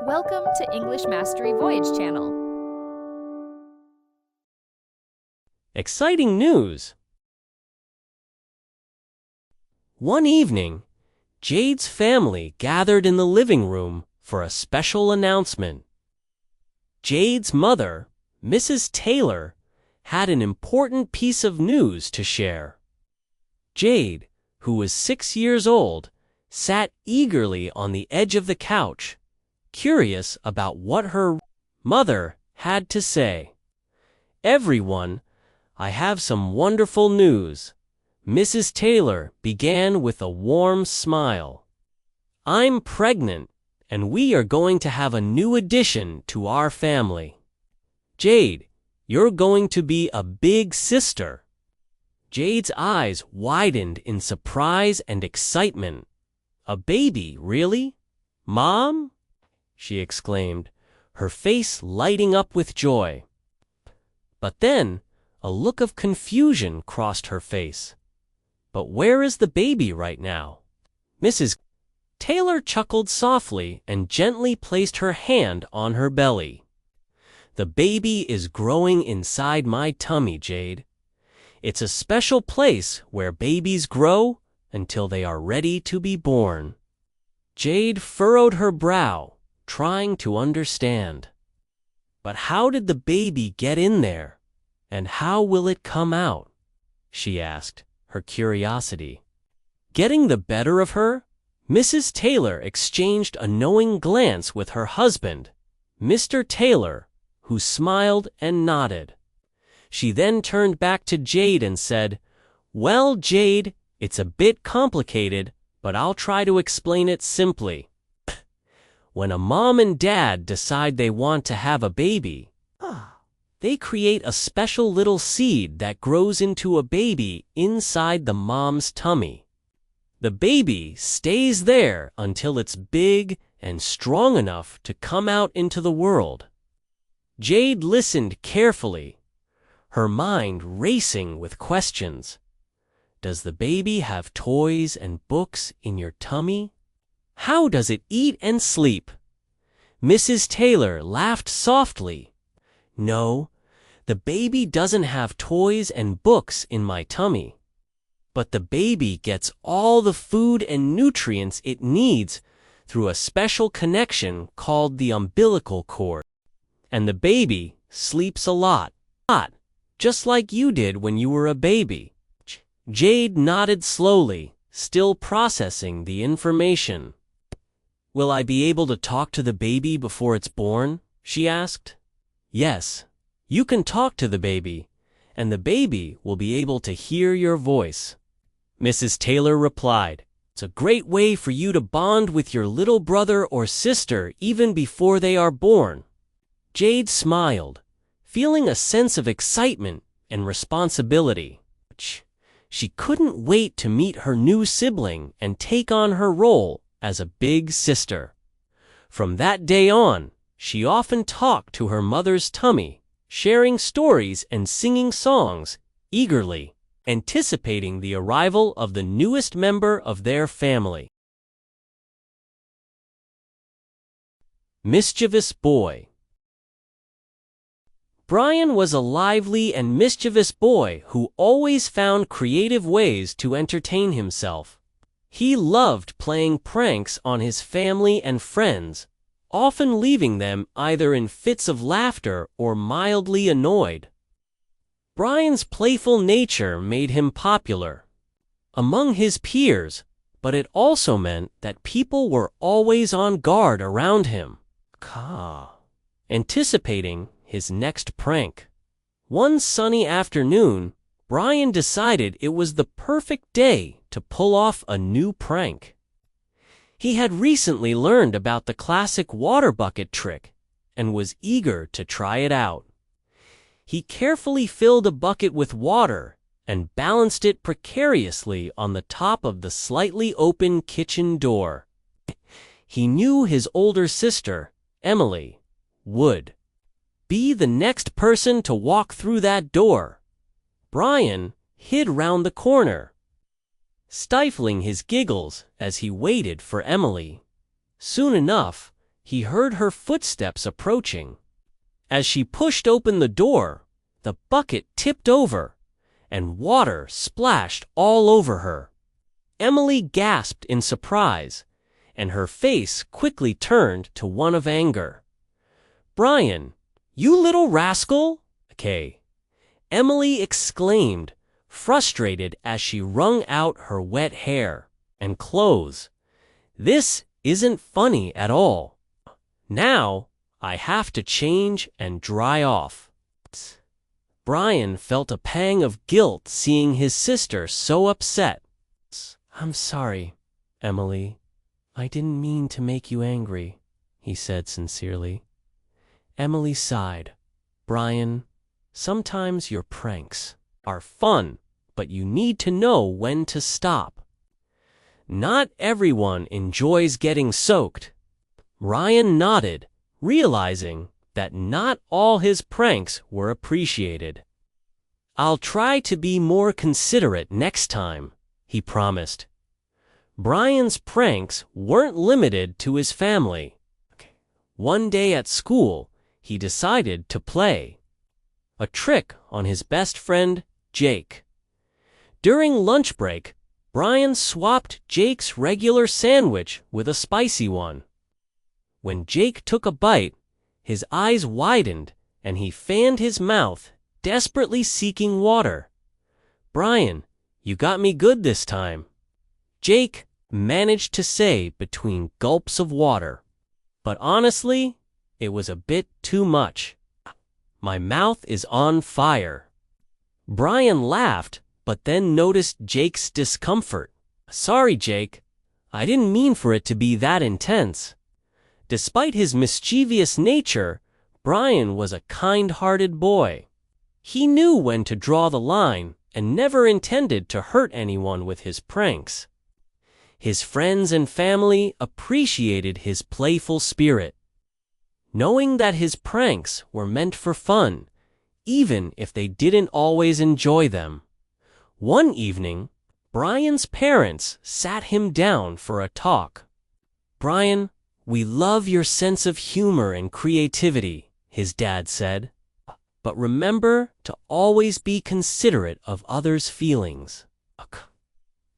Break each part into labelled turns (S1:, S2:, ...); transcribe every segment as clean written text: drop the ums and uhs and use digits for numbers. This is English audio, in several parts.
S1: Welcome to English Mastery Voyage channel.
S2: Exciting news! One evening, Jade's family gathered in the living room for a special announcement. Jade's mother, Mrs. Taylor, had an important piece of news to share. Jade, who was 6 years old, sat eagerly on the edge of the couch, curious about what her mother had to say. "Everyone, I have some wonderful news," Mrs. Taylor began with a warm smile. "I'm pregnant, and we are going to have a new addition to our family. Jade, you're going to be a big sister." Jade's eyes widened in surprise and excitement. "A baby, really? Mom?" she exclaimed, her face lighting up with joy. But then, a look of confusion crossed her face. "But where is the baby right now?" Mrs. Taylor chuckled softly and gently placed her hand on her belly. "The baby is growing inside my tummy, Jade. It's a special place where babies grow until they are ready to be born." Jade furrowed her brow, trying to understand. "But how did the baby get in there? And how will it come out?" she asked, her curiosity getting the better of her. Mrs. Taylor exchanged a knowing glance with her husband, Mr. Taylor, who smiled and nodded. She then turned back to Jade and said, "Well, Jade, it's a bit complicated, but I'll try to explain it simply. When a mom and dad decide they want to have a baby, they create a special little seed that grows into a baby inside the mom's tummy. The baby stays there until it's big and strong enough to come out into the world." Jade listened carefully, her mind racing with questions. "Does the baby have toys and books in your tummy? How does it eat and sleep?" Mrs. Taylor laughed softly. "No, the baby doesn't have toys and books in my tummy. But the baby gets all the food and nutrients it needs through a special connection called the umbilical cord. And the baby sleeps a lot, just like you did when you were a baby." Jade nodded slowly, still processing the information. "Will I be able to talk to the baby before it's born?" she asked. "Yes, you can talk to the baby, and the baby will be able to hear your voice," Mrs. Taylor replied. "It's a great way for you to bond with your little brother or sister even before they are born." Jade smiled, feeling a sense of excitement and responsibility. She couldn't wait to meet her new sibling and take on her role as a big sister. From that day on, she often talked to her mother's tummy, sharing stories and singing songs, eagerly anticipating the arrival of the newest member of their family. Mischievous boy. Brian was a lively and mischievous boy who always found creative ways to entertain himself. He loved playing pranks on his family and friends, often leaving them either in fits of laughter or mildly annoyed. Brian's playful nature made him popular among his peers, but it also meant that people were always on guard around him, anticipating his next prank. One sunny afternoon, Brian decided it was the perfect day to pull off a new prank. He had recently learned about the classic water bucket trick and was eager to try it out. He carefully filled a bucket with water and balanced it precariously on the top of the slightly open kitchen door. He knew his older sister, Emily, would be the next person to walk through that door. Brian hid round the corner, stifling his giggles as he waited for Emily. Soon enough, he heard her footsteps approaching. As she pushed open the door, the bucket tipped over, and water splashed all over her. Emily gasped in surprise, and her face quickly turned to one of anger. "Brian, you little rascal!" Emily exclaimed, frustrated as she wrung out her wet hair and clothes. "This isn't funny at all. Now I have to change and dry off." Brian felt a pang of guilt seeing his sister so upset. "I'm sorry, Emily. I didn't mean to make you angry," he said sincerely. Emily sighed. "Brian, sometimes your pranks are fun, but you need to know when to stop. Not everyone enjoys getting soaked." Ryan nodded, realizing that not all his pranks were appreciated. "I'll try to be more considerate next time," he promised. Brian's pranks weren't limited to his family. One day at school, he decided to play a trick on his best friend, Jake. During lunch break, Brian swapped Jake's regular sandwich with a spicy one. When Jake took a bite, his eyes widened and he fanned his mouth, desperately seeking water. "Brian, you got me good this time," Jake managed to say between gulps of water. "But honestly, it was a bit too much. My mouth is on fire." Brian laughed, but then noticed Jake's discomfort. "Sorry, Jake. I didn't mean for it to be that intense." Despite his mischievous nature, Brian was a kind-hearted boy. He knew when to draw the line and never intended to hurt anyone with his pranks. His friends and family appreciated his playful spirit, knowing that his pranks were meant for fun, even if they didn't always enjoy them. One evening, Brian's parents sat him down for a talk. "Brian, we love your sense of humor and creativity," his dad said. "But remember to always be considerate of others' feelings.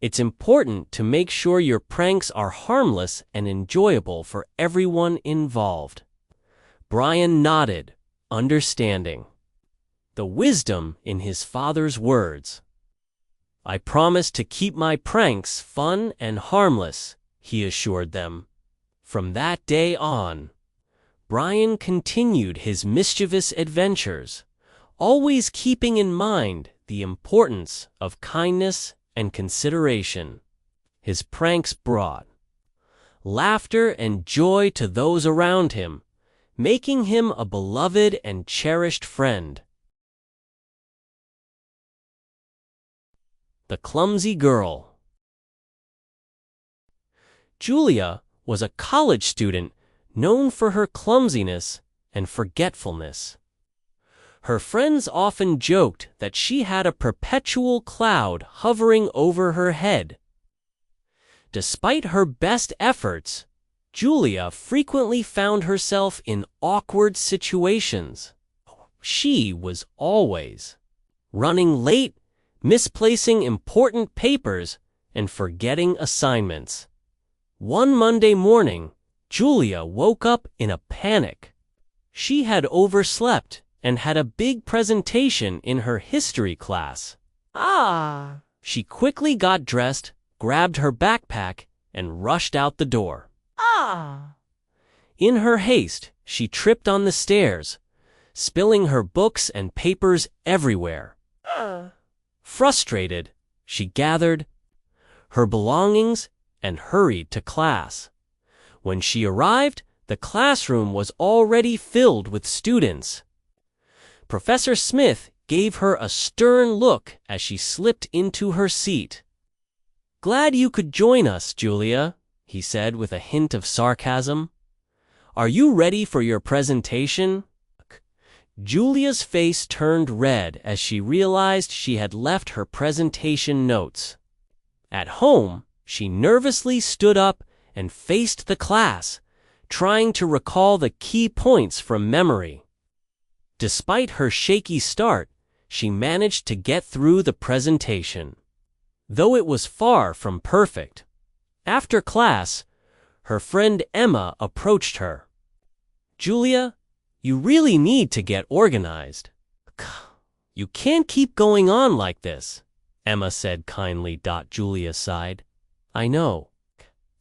S2: It's important to make sure your pranks are harmless and enjoyable for everyone involved." Brian nodded, understanding the wisdom in his father's words. "I promise to keep my pranks fun and harmless," he assured them. From that day on, Brian continued his mischievous adventures, always keeping in mind the importance of kindness and consideration. His pranks brought laughter and joy to those around him, making him a beloved and cherished friend. The Clumsy Girl. Julia was a college student known for her clumsiness and forgetfulness. Her friends often joked that she had a perpetual cloud hovering over her head. Despite her best efforts, Julia frequently found herself in awkward situations. She was always running late, misplacing important papers, and forgetting assignments. One Monday morning, Julia woke up in a panic. She had overslept and had a big presentation in her history class. She quickly got dressed, grabbed her backpack, and rushed out the door. In her haste, she tripped on the stairs, spilling her books and papers everywhere. Frustrated, she gathered her belongings and hurried to class. When she arrived, the classroom was already filled with students. Professor Smith gave her a stern look as she slipped into her seat. "Glad you could join us, Julia," he said with a hint of sarcasm. "Are you ready for your presentation?" Julia's face turned red as she realized she had left her presentation notes. At home, she nervously stood up and faced the class, trying to recall the key points from memory. Despite her shaky start, she managed to get through the presentation. Though it was far from perfect. After class, her friend Emma approached her. "Julia, you really need to get organized. You can't keep going on like this," Emma said kindly. Julia sighed. "I know,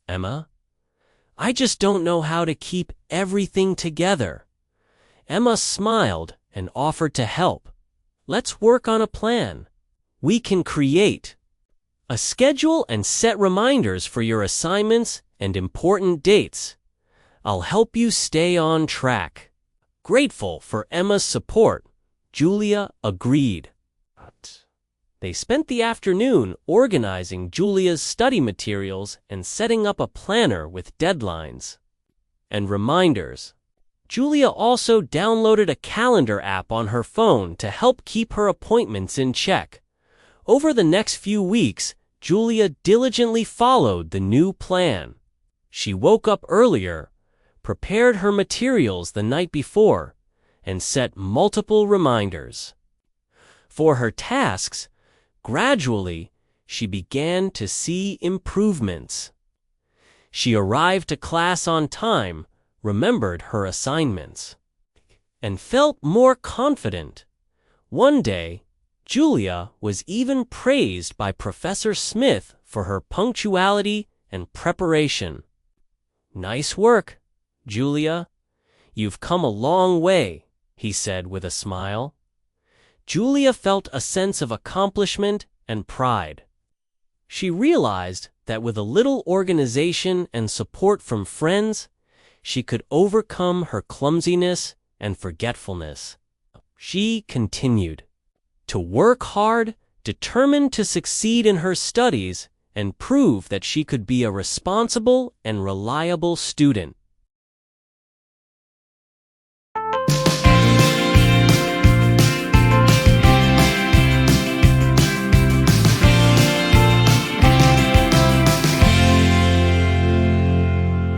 S2: Emma. I just don't know how to keep everything together." Emma smiled and offered to help. "Let's work on a plan. We can create a schedule and set reminders for your assignments and important dates. I'll help you stay on track." Grateful for Emma's support, Julia agreed. They spent the afternoon organizing Julia's study materials and setting up a planner with deadlines and reminders. Julia also downloaded a calendar app on her phone to help keep her appointments in check. Over the next few weeks, Julia diligently followed the new plan. She woke up earlier, prepared her materials the night before, and set multiple reminders. For her tasks, gradually, she began to see improvements. She arrived to class on time, remembered her assignments, and felt more confident. One day, Julia was even praised by Professor Smith for her punctuality and preparation. "Nice work, Julia. You've come a long way," he said with a smile. Julia felt a sense of accomplishment and pride. She realized that with a little organization and support from friends, she could overcome her clumsiness and forgetfulness. She continued to work hard, determined to succeed in her studies and prove that she could be a responsible and reliable student.